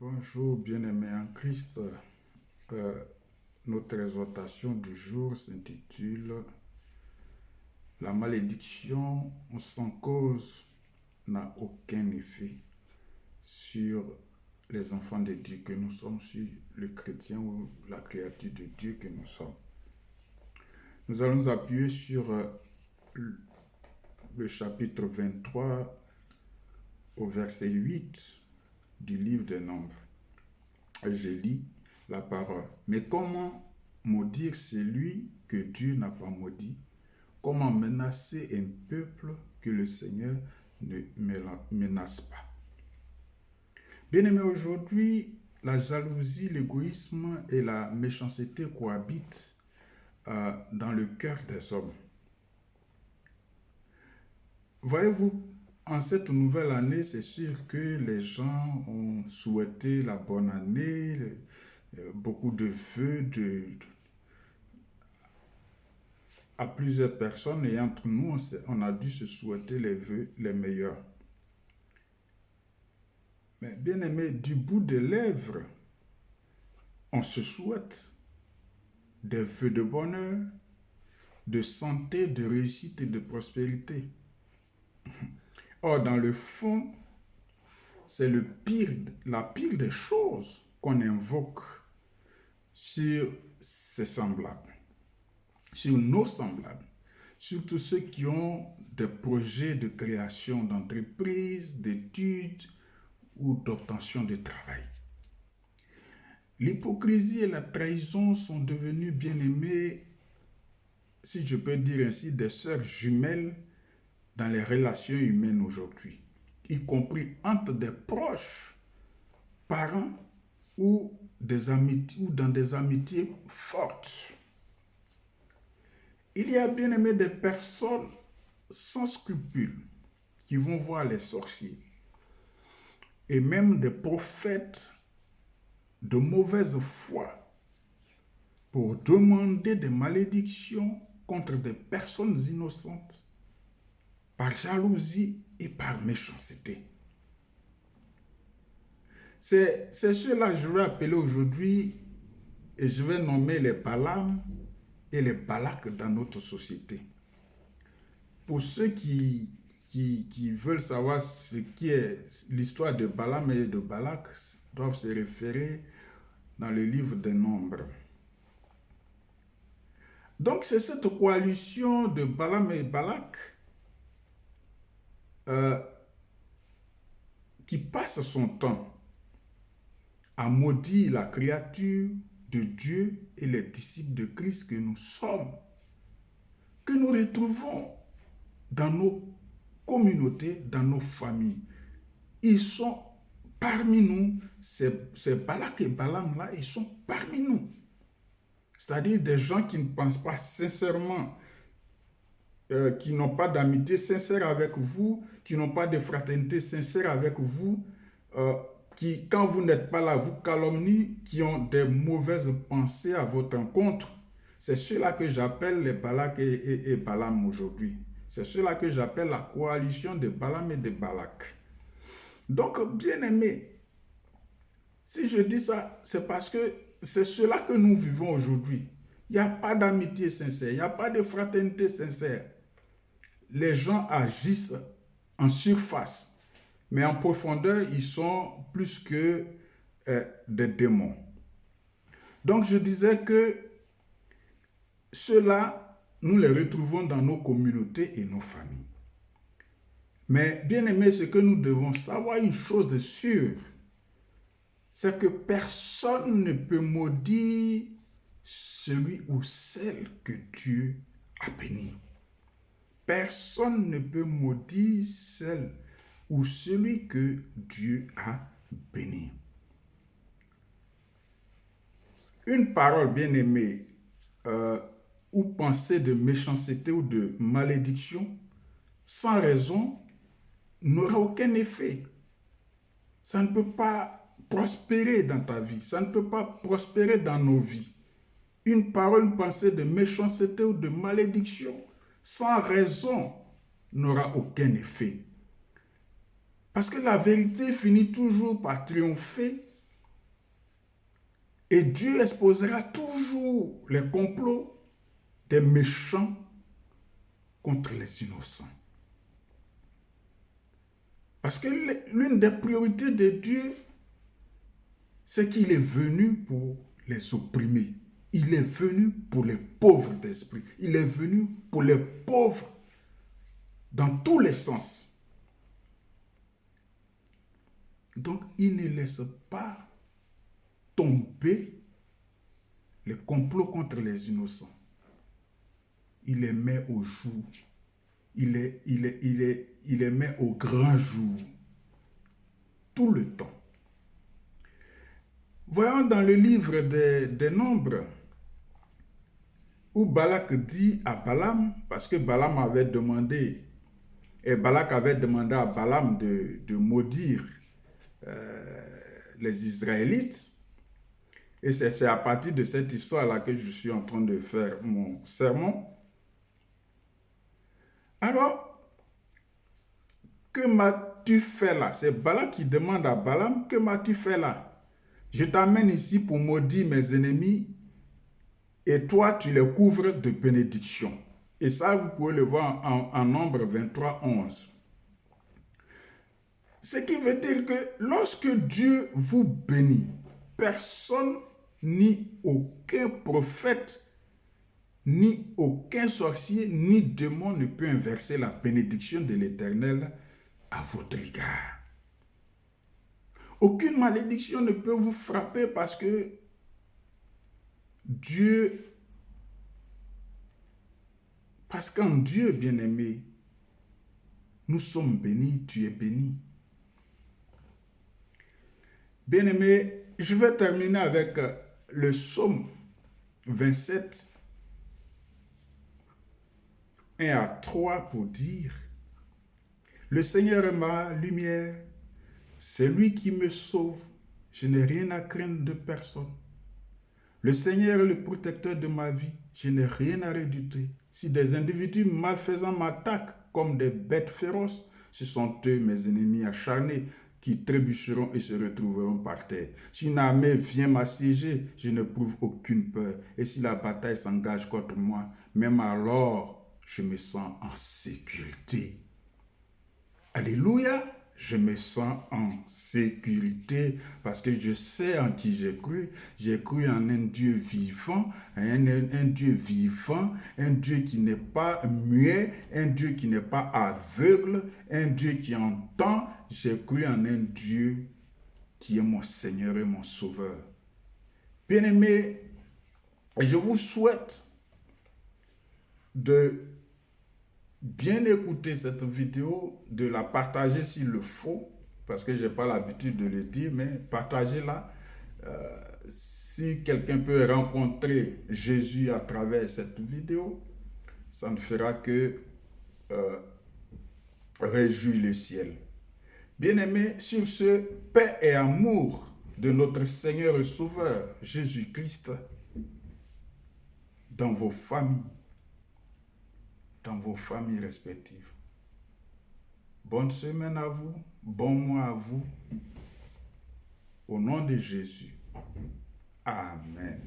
Bonjour, bien-aimés en Christ. Euh, Notre exhortation du jour s'intitule La malédiction sans cause n'a aucun effet sur les enfants de Dieu que nous sommes, sur le chrétien ou la créature de Dieu que nous sommes. Nous allons nous appuyer sur le chapitre 23 au verset 8 du livre des Nombres. Et je lis la parole. Mais comment maudire celui que Dieu n'a pas maudit? Comment menacer un peuple que le Seigneur ne menace pas? Bien-aimés, aujourd'hui, la jalousie, l'égoïsme et la méchanceté cohabitent dans le cœur des hommes. Voyez-vous, en cette nouvelle année, c'est sûr que les gens ont souhaité la bonne année, beaucoup de vœux à plusieurs personnes et entre nous, on a dû se souhaiter les vœux les meilleurs. Mais bien aimé, du bout des lèvres, on se souhaite des vœux de bonheur, de santé, de réussite et de prospérité. Or, dans le fond, c'est la pire des choses qu'on invoque sur ses semblables, sur nos semblables, surtout ceux qui ont des projets de création d'entreprise, d'études ou d'obtention de travail. L'hypocrisie et la trahison sont devenues, bien aimées, si je peux dire ainsi, des sœurs jumelles dans les relations humaines aujourd'hui, y compris entre des proches, parents ou dans des amitiés fortes. Il y a bien aimé des personnes sans scrupules qui vont voir les sorciers et même des prophètes de mauvaise foi pour demander des malédictions contre des personnes innocentes par jalousie et par méchanceté. C'est cela que je vais appeler aujourd'hui et je vais nommer les Balaam et les Balak dans notre société. Pour ceux qui veulent savoir ce qui est l'histoire de Balaam et de Balak, doivent se référer dans le livre des Nombres. Donc c'est cette coalition de Balaam et Balak qui passe son temps à maudire la créature de Dieu et les disciples de Christ que nous sommes, que nous retrouvons dans nos communautés, dans nos familles. Ils sont parmi nous, ces Balak et Balaam là, ils sont parmi nous. C'est-à-dire des gens qui ne pensent pas sincèrement, qui n'ont pas d'amitié sincère avec vous, qui n'ont pas de fraternité sincère avec vous, qui, quand vous n'êtes pas là, vous calomnient, qui ont des mauvaises pensées à votre encontre. C'est cela que j'appelle les Balak et Balaam aujourd'hui. C'est cela que j'appelle la coalition de Balaam et de Balak. Donc, bien aimé, si je dis ça, c'est parce que c'est cela que nous vivons aujourd'hui. Il n'y a pas d'amitié sincère, il n'y a pas de fraternité sincère. Les gens agissent en surface, mais en profondeur, ils sont plus que des démons. Donc, je disais que ceux-là, nous les retrouvons dans nos communautés et nos familles. Mais bien aimé, ce que nous devons savoir, une chose est sûre, c'est que personne ne peut maudire celui ou celle que Dieu a béni. Personne ne peut maudire celle ou celui que Dieu a béni. Une parole bien aimée ou pensée de méchanceté ou de malédiction sans raison n'aura aucun effet. Ça ne peut pas prospérer dans ta vie. Ça ne peut pas prospérer dans nos vies. Une parole, une pensée de méchanceté ou de malédiction sans raison n'aura aucun effet. Parce que la vérité finit toujours par triompher Et Dieu exposera toujours les complots des méchants contre les innocents. Parce que l'une des priorités de Dieu, c'est qu'il est venu pour les opprimés. Il est venu pour les pauvres d'esprit. Il est venu pour les pauvres dans tous les sens. Donc, il ne laisse pas tomber les complots contre les innocents. Il les met au jour. Il les met au grand jour. Tout le temps. Voyons dans le livre des Nombres, où Balak dit à Balaam, parce que Balaam avait demandé, et Balak avait demandé à Balaam de maudire les Israélites. Et c'est à partir de cette histoire-là que je suis en train de faire mon sermon. Alors, que m'as-tu fait là? C'est Balak qui demande à Balaam, que m'as-tu fait là? Je t'amène ici pour maudire mes ennemis et toi, tu les couvres de bénédictions. Et ça, vous pouvez le voir en Nombre 23, 11. Ce qui veut dire que lorsque Dieu vous bénit, personne ni aucun prophète, ni aucun sorcier, ni démon ne peut inverser la bénédiction de l'Éternel à votre égard. Aucune malédiction ne peut vous frapper parce que parce qu'en Dieu, bien-aimé, nous sommes bénis, tu es béni. Bien-aimé, je vais terminer avec le psaume 27, 1 à 3 pour dire: le Seigneur est ma lumière, c'est lui qui me sauve, je n'ai rien à craindre de personne. Le Seigneur est le protecteur de ma vie, je n'ai rien à redouter. Si des individus malfaisants m'attaquent comme des bêtes féroces, ce sont eux, mes ennemis acharnés, qui trébucheront et se retrouveront par terre. Si une armée vient m'assiéger, je n'éprouve aucune peur. Et si la bataille s'engage contre moi, même alors, je me sens en sécurité. Alléluia! Je me sens en sécurité parce que je sais en qui j'ai cru. J'ai cru en un Dieu vivant, un Dieu vivant, un Dieu qui n'est pas muet, un Dieu qui n'est pas aveugle, un Dieu qui entend. J'ai cru en un Dieu qui est mon Seigneur et mon Sauveur. Bien-aimés, je vous souhaite de bien écouter cette vidéo, de la partager s'il le faut, parce que je n'ai pas l'habitude de le dire, mais partagez-la. Si quelqu'un peut rencontrer Jésus à travers cette vidéo, ça ne fera que réjouir le ciel. Bien-aimés, sur ce, paix et amour de notre Seigneur et Sauveur Jésus-Christ dans vos familles respectives. Bonne semaine à vous, bon mois à vous, au nom de Jésus. Amen.